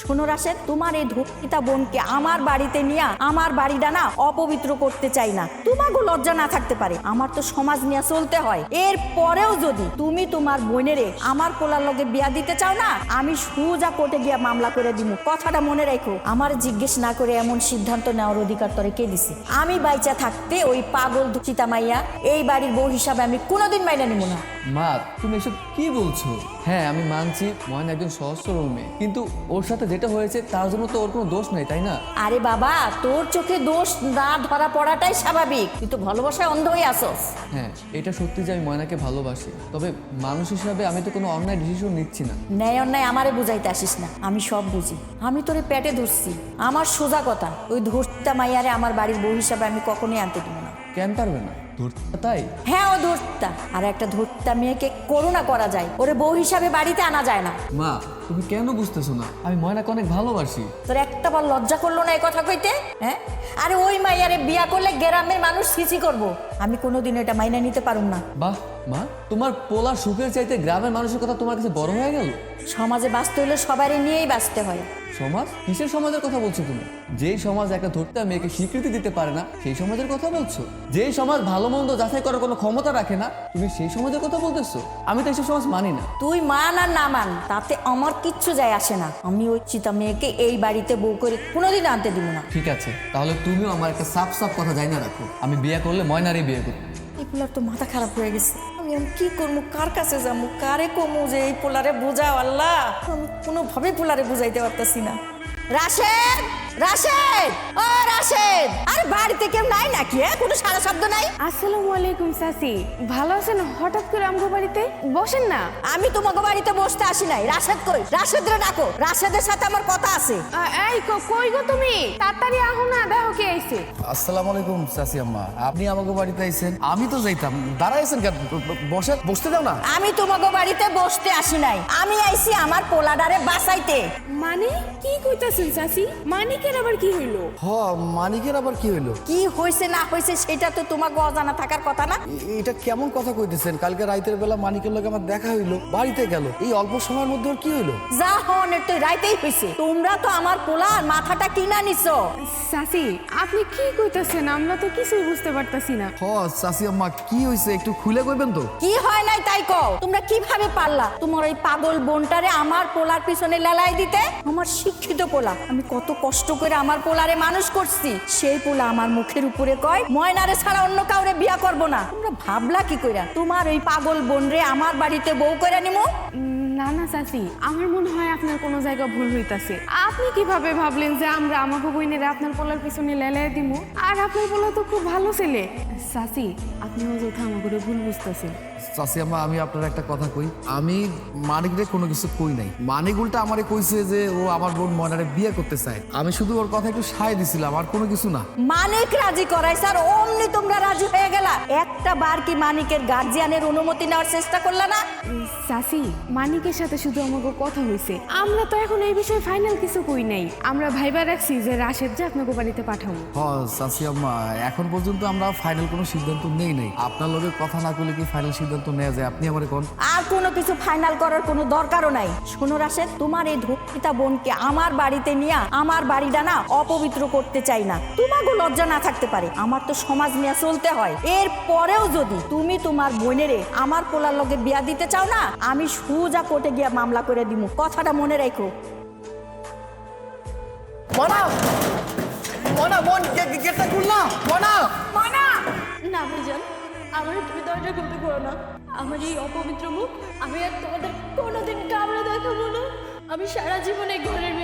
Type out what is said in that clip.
শোনো রাশেদ, তোমার এই ধর্মিতা বোনকে আমার বাড়িতে নিয়ে আমার বাড়িটা না অপবিত্র করতে চাই না। তোমাকে লজ্জা না থাকতে পারে, আমার তো সমাজ নিয়ে চলতে হয়। এর পরেও যদি তুমি তোমার বোনেরে আমার পোলার লগে বিয়া দিতে চাও না, আমি সোজা কোর্টে গিয়া মামলা করে দিব। কথাটা মনে রাখো। আমার জিজ্ঞেস না করে এমন সিদ্ধান্ত নেওয়ার অধিকার তোরে কে দিছে? আমি বাইচা থাকতে ওই পাগল ধর্মিতা মাইয়া এই বাড়ির বউ হিসাবে আমি কোনোদিন মাইনা নিব না। মা, তুমি এসব কি বলছো? হ্যাঁ, আমি মানছি ময়না একজন সহজ সরল মেয়ে, কিন্তু ওর সাথে যেটা হয়েছে তার জন্য তো ওর কোনো দোষ নেই, তাই না? আরে বাবা, তোর চোখে দোষ না ধরা পড়াটাই স্বাভাবিক। তুই তো ভালোবাসায় অন্ধ হয়ে আসস। হ্যাঁ, এটা সত্যি যে আমি ময়নাকে ভালোবাসি, তবে মানুষ হিসাবে আমি তো কোনো অন্যায় ডিসিশন নিচ্ছি না। ন্যায় অন্যায় আমারে বুঝাইতে আসিস না, আমি সব বুঝি। আমি তোরে পেটে ধরছি। আমার সোজা কথা, ওই ধর্মিতা মাইয়ারে আমার বাড়ির বউ হিসাবে আমি কখনোই আনতে দিব না। কেন পারবে না? ধরতে তাই? হ্যাঁ, ও ধর্মিতা। আর একটা ধর্মিতা মেয়েকে করুণা করা যায়, ওরে বউ হিসাবে বাড়িতে আনা যায় না। মা, তুমি কেন বুঝতেছো না? আমি ময়নাকে অনেক ভালোবাসি। তোর একটা বার লজ্জা করলো না এই কথা কইতে? হ্যাঁ, আরে ওই মাইয়ারে বিয়া করলে গ্রামের মানুষ ছিছি করবো। আমি কোনোদিন এটা মাইনা নিতে পারুম না। বাহ মা, তোমার পোলার সুখের চাইতে গ্রামের মানুষের কথা তোমার কাছে বড় হয়ে গেল। সমাজে বাঁচতে হলে সবারই নিয়েই বাঁচতে হয়। সমাজ? কিসের সমাজের কথা বলছো তুমি? যেই সমাজ একটা ধর্মিতা মেয়েকে স্বীকৃতি দিতে পারে না, সেই সমাজের কথা বলছো? যেই সমাজ ভালো মন্দ যাচাই করার কোনো ক্ষমতা রাখে না, তুমি সেই সমাজের কথা বলতেছো? আমি তো এইসব সমাজ মানি না। তুই মান আর না মান তাতে আমার কিচ্ছু যায় আসে না। আমি ওই চিতা মেয়েকে এই বাড়িতে বউ করে কোনোদিন আনতে দিব না। ঠিক আছে, তাহলে তুমিও আমার একটা সাফ সাফ কথা জানি না রাখো। আমি বিয়ে করলে ময়নারই বিয়ে করবো। এই পোলার তো মাথা খারাপ হয়ে গেছে। আমি কি করবো, কার কাছে যাবো, কারে কমু যে এই পোলারে বোঝাও? আল্লাহ, আমি কোনোভাবে পোলারে বুঝাইতে পারতেছি না। রাশেদ, রাশেদ, ও রাশেদ! আরে বাড়িতে কেউ নাই নাকি? কোনো সারা শব্দ নাই। আসসালামু আলাইকুম চাচি, ভালো আছেন? হঠাৎ করে আমগো বাড়িতে বসেন না। আমি তোমাকে বাড়িতে বসতে আসি নাই। রাশেদ কই? রাশেদরে ডাকো, রাশেদের সাথে আমার কথা আছে। এই কই গো তুমি? তাড়াতাড়ি আহো না, দেখো কে আইছে। আসসালামু আলাইকুম চাচি আম্মা, আপনি আমাকে বাড়িতে আইছেন? আমি তো যাইতাম, দাঁড়াইছেন কেন? বসতে দাও না। আমি তোমাকে বাড়িতে বসতে আসি নাই, আমি আইছি আমার পোলাডারে বাঁচাইতে। মানে কি কইতাছেন চাচি? মানিকের আবার কি হইলো? মানিকের আবার কি হইলো? কি হয়েছে না হয়েছে সেটা তো তোমাকে অজানা থাকার কথা না। এটা কেমন কথা কইতেছেন? কালকে রাতের বেলা মানিকের লগে আমার দেখা হইলো, বাড়িতে গেল, এই অল্প সময়ের মধ্যে ওর কি হইলো? যা হনের তো রাইতেই হয়েছে। তোমরা তো আমার পোলার মাথাটা কিনা নিছো। চাচি আপনি কি কইতাছেন? আমরা তো কিছুই বুঝতে পারতাছি না। চাচি আম্মা কি হইছে একটু খুলে কইবেন তো? কি হয় নাই তাই কও। তোমরা কিভাবে পারলা তোমার ওই পাগল বোনটারে আমার পোলার পিছনে লেলাই দিতে? আমার শিক্ষিত পোলা, আমি কত কষ্ট করে আমার পোলারে মানুষ করছি, সেই পোলা আমার মুখের উপরে কয় ময়নারে ছাড়া অন্য কাউরে বিয়া করব না। তোমরা ভাবলা কি কইরা তোমার ওই পাগল বোনরে আমার বাড়িতে বউ করে নিমু? না না চাচি, আমার মনে হয় আপনার কোনো জায়গা ভুল হইতাছে। আপনি কিভাবে ভাবলেন যে আমরা আমাকে বইনেরা আপনার পোলার পিছনে লেলাই দিব? আর আপনার পোলা তো খুব ভালো ছেলে। চাচি আপনি অযথা আমাকে ভুল বুঝতেছেন। চাচি আম্মা, আমি আপনার একটা কথা কই, আমি মানিকরে কোনো কিছু কই নাই। মানিক উল্টা আমারে কইছে যে ও আমার বোন ময়নারে বিয়ে করতে চায়। আমি শুধু ওর কথা একটু সায় দিছিলাম, আর কোনো কিছু না। মানিক রাজি করাই স্যার, অমনি তোমরা রাজি হয়ে গেলা। একটা বার কি মানিকের গার্জিয়ানের অনুমতি নেওয়ার চেষ্টা করলা না? চাচি মানিকের সাথে শুধু আমাকে কথা হইছে, আমরা তো এখন এই বিষয়ে ফাইনাল কিছু কই নাই। আমরা ভাইবা রাখছি যে রাশেদ যে আপনাকে বাড়িতে পাঠাবো। চাচি আম্মা, এখন পর্যন্ত আমরা ফাইনাল কোনো সিদ্ধান্ত নেই নাই। আপনার লগে কথা না করলে কি ফাইনাল সিদ্ধান্ত নেওয়া যায়? আপনি আমারে কোন? আর কোনো কিছু ফাইনাল করার কোনো দরকারও নাই। শোনো রাশেদ, তোমার এই ধর্মিতা বোনকে আমার বাড়িতে নিয়ে আমার বাড়িটা না অপবিত্র করতে চাই না। তোমাকে লজ্জা না থাকতে পারে, আমার তো সমাজ নিয়ে চলতে হয়। এর পরেও যদি তুমি তোমার বোনেরে আমার পোলার লগে বিয়া দিতে চাও না, আমি সোজা কোর্টে গিয়ে মামলা করে দিব। কথাটা মনে রাখো। মনা, মনা বোন, গেটটা খুলনা। মনা, মনা! না ভাইজান, আমার তুমি দরজা খুলতে পারো না। আমার এই অপবিত্র মুখ আমি আর তোমাদের কোনোদিন কামড়ে দেখাবো না। আমি সারা জীবন এই ঘরের